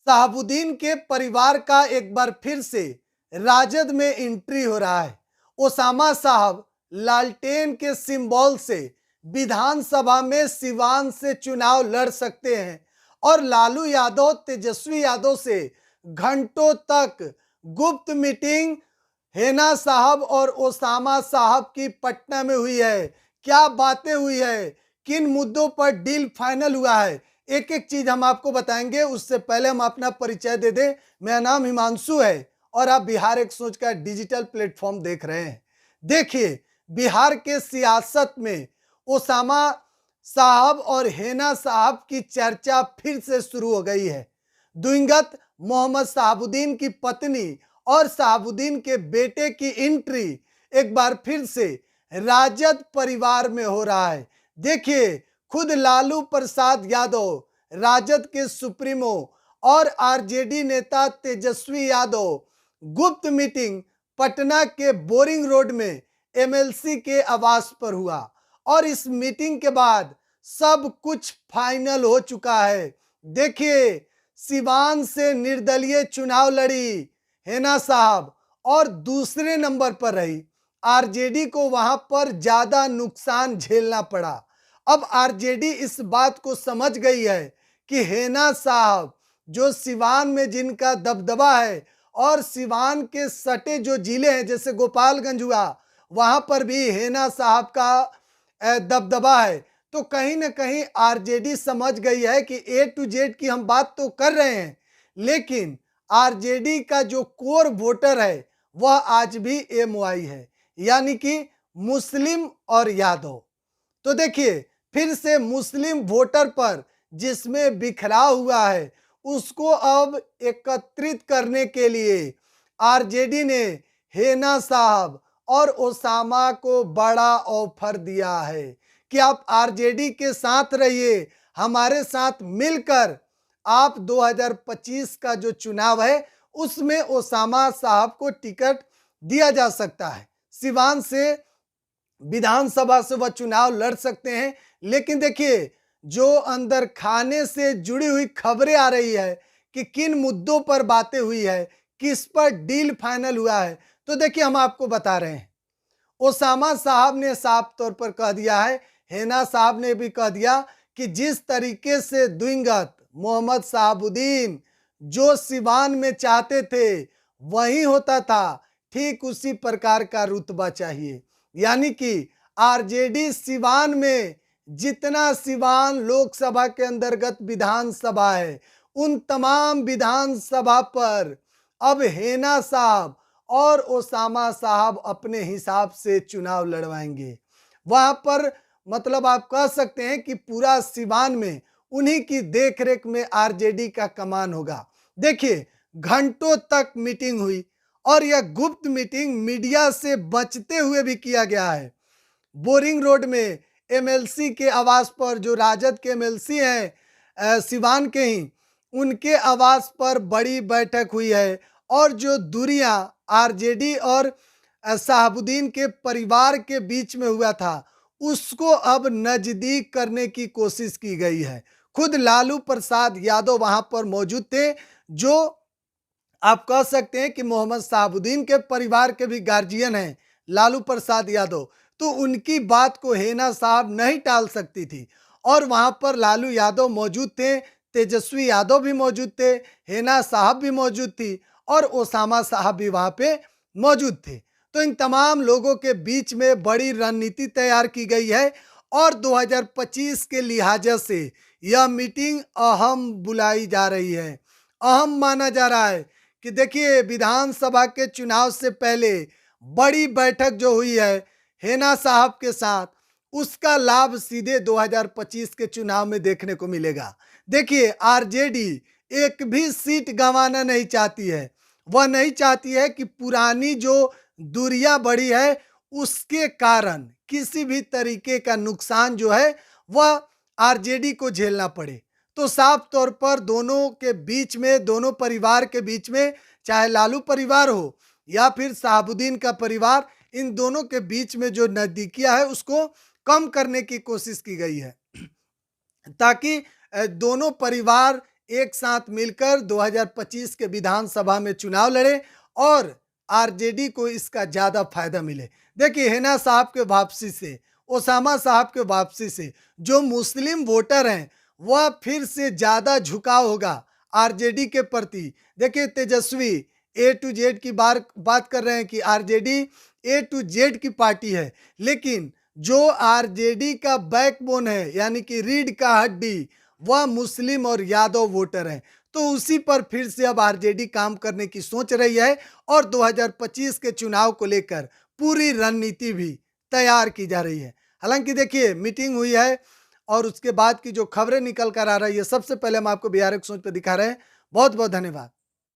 शहाबुद्दीन के परिवार का एक बार फिर से राजद में एंट्री हो रहा है। ओसामा साहब लालटेन के सिंबल से विधानसभा में सिवान से चुनाव लड़ सकते हैं और लालू यादव तेजस्वी यादव से घंटों तक गुप्त मीटिंग हेना साहब और ओसामा साहब की पटना में हुई है। क्या बातें हुई है, किन मुद्दों पर डील फाइनल हुआ है, एक एक चीज हम आपको बताएंगे। उससे पहले हम अपना परिचय दे दें। मेरा नाम हिमांशु है और आप बिहार एक सोच का डिजिटल प्लेटफॉर्म देख रहे हैं। देखिए, बिहार के सियासत में ओसामा साहब और हेना साहब की चर्चा फिर से शुरू हो गई है। दिवंगत मोहम्मद शहाबुद्दीन की पत्नी और शहाबुद्दीन के बेटे की एंट्री एक बार फिर से राजद परिवार में हो रहा है। देखिए, खुद लालू प्रसाद यादव, राजद के सुप्रीमो और आरजेडी नेता तेजस्वी यादव गुप्त मीटिंग पटना के बोरिंग रोड में एमएलसी के आवास पर हुआ और इस मीटिंग के बाद सब कुछ फाइनल हो चुका है। देखिए, सिवान से निर्दलीय चुनाव लड़ी हेना साहब और दूसरे नंबर पर रही। आरजेडी को वहां पर ज्यादा नुकसान झेलना पड़ा। अब आरजेडी इस बात को समझ गई है कि हेना साहब जो सिवान में जिनका दबदबा है और सिवान के सटे जो जिले हैं जैसे गोपालगंज हुआ, वहां पर भी हेना साहब का दबदबा है। तो कहीं ना कहीं आरजेडी समझ गई है कि ए टू जेड की हम बात तो कर रहे हैं, लेकिन आरजेडी का जो कोर वोटर है वह आज भी एमवाई है, यानी कि मुस्लिम और यादव। तो देखिए, फिर से मुस्लिम वोटर पर जिसमें बिखराव हुआ है उसको अब एकत्रित करने के लिए आरजेडी ने हेना साहब और ओसामा को बड़ा ऑफर दिया है कि आप आरजेडी के साथ रहिए, हमारे साथ मिलकर आप 2025 का जो चुनाव है उसमें ओसामा साहब को टिकट दिया जा सकता है। सिवान से विधानसभा से वह चुनाव लड़ सकते हैं। लेकिन देखिए, जो अंदर खाने से जुड़ी हुई खबरें आ रही है कि किन मुद्दों पर बातें हुई है, किस पर डील फाइनल हुआ है, तो देखिए हम आपको बता रहे हैं। ओसामा साहब ने साफ तौर पर कह दिया है, हेना साहब ने भी कह दिया कि जिस तरीके से दिवंगत मोहम्मद शहाबुद्दीन जो सिवान में चाहते थे वही होता था, ठीक उसी प्रकार का रुतबा चाहिए। यानी कि आरजेडी सिवान में जितना सिवान लोकसभा के अंतर्गत विधानसभा है उन तमाम विधानसभा पर अब हेना साहब और ओसामा साहब अपने हिसाब से चुनाव लड़वाएंगे। वहां पर मतलब आप कह सकते हैं कि पूरा सिवान में उन्हीं की देखरेख में आरजेडी का कमान होगा। देखिए, घंटों तक मीटिंग हुई और यह गुप्त मीटिंग मीडिया से बचते हुए भी किया गया है। बोरिंग रोड में एमएलसी के आवास पर, जो राजद के एमएलसी हैं सिवान के ही, उनके आवास पर बड़ी बैठक हुई है और जो दूरियां आरजेडी और शहाबुद्दीन के परिवार के बीच में हुआ था उसको अब नजदीक करने की कोशिश की गई है। खुद लालू प्रसाद यादव वहां पर मौजूद थे, जो आप कह सकते हैं कि मोहम्मद शहाबुद्दीन के परिवार के भी गार्जियन हैं लालू प्रसाद यादव। तो उनकी बात को हेना साहब नहीं टाल सकती थी और वहां पर लालू यादव मौजूद थे, तेजस्वी यादव भी मौजूद थे, हेना साहब भी मौजूद थी और ओसामा साहब भी वहां पे मौजूद थे। तो इन तमाम लोगों के बीच में बड़ी रणनीति तैयार की गई है और 2025 के लिहाजा से यह मीटिंग अहम बुलाई जा रही है। अहम माना जा रहा है कि देखिए, विधानसभा के चुनाव से पहले बड़ी बैठक जो हुई है हेना साहब के साथ, उसका लाभ सीधे 2025 के चुनाव में देखने को मिलेगा। देखिए, आरजेडी एक भी सीट गंवाना नहीं चाहती है। वह नहीं चाहती है कि पुरानी जो दूरियां बढ़ी है उसके कारण किसी भी तरीके का नुकसान जो है वह आरजेडी को झेलना पड़े। तो साफ तौर पर दोनों के बीच में, दोनों परिवार के बीच में, चाहे लालू परिवार हो या फिर शहाबुद्दीन का परिवार, इन दोनों के बीच में जो नजदीकियां है उसको कम करने की कोशिश की गई है ताकि दोनों परिवार एक साथ मिलकर 2025 के विधानसभा में चुनाव लड़े और आरजेडी को इसका ज्यादा फायदा मिले। देखिए, हेना साहब के वापसी से, ओसामा साहब के वापसी से जो मुस्लिम वोटर हैं वह फिर से ज्यादा झुकाव होगा आरजेडी के प्रति। देखिए, तेजस्वी ए टू जेड की बात कर रहे हैं कि आरजेडी ए टू जेड की पार्टी है, लेकिन जो आरजेडी का बैकबोन है यानी कि रीढ़ का हड्डी वह मुस्लिम और यादव वोटर हैं। तो उसी पर फिर से अब आरजेडी काम करने की सोच रही है और 2025 के चुनाव को लेकर पूरी रणनीति भी तैयार की जा रही है। हालांकि देखिए, मीटिंग हुई है और उसके बाद की जो खबरें निकल कर आ रही है, सबसे पहले हम आपको बिहार एक सोच पे दिखा रहे हैं। बहुत बहुत धन्यवाद।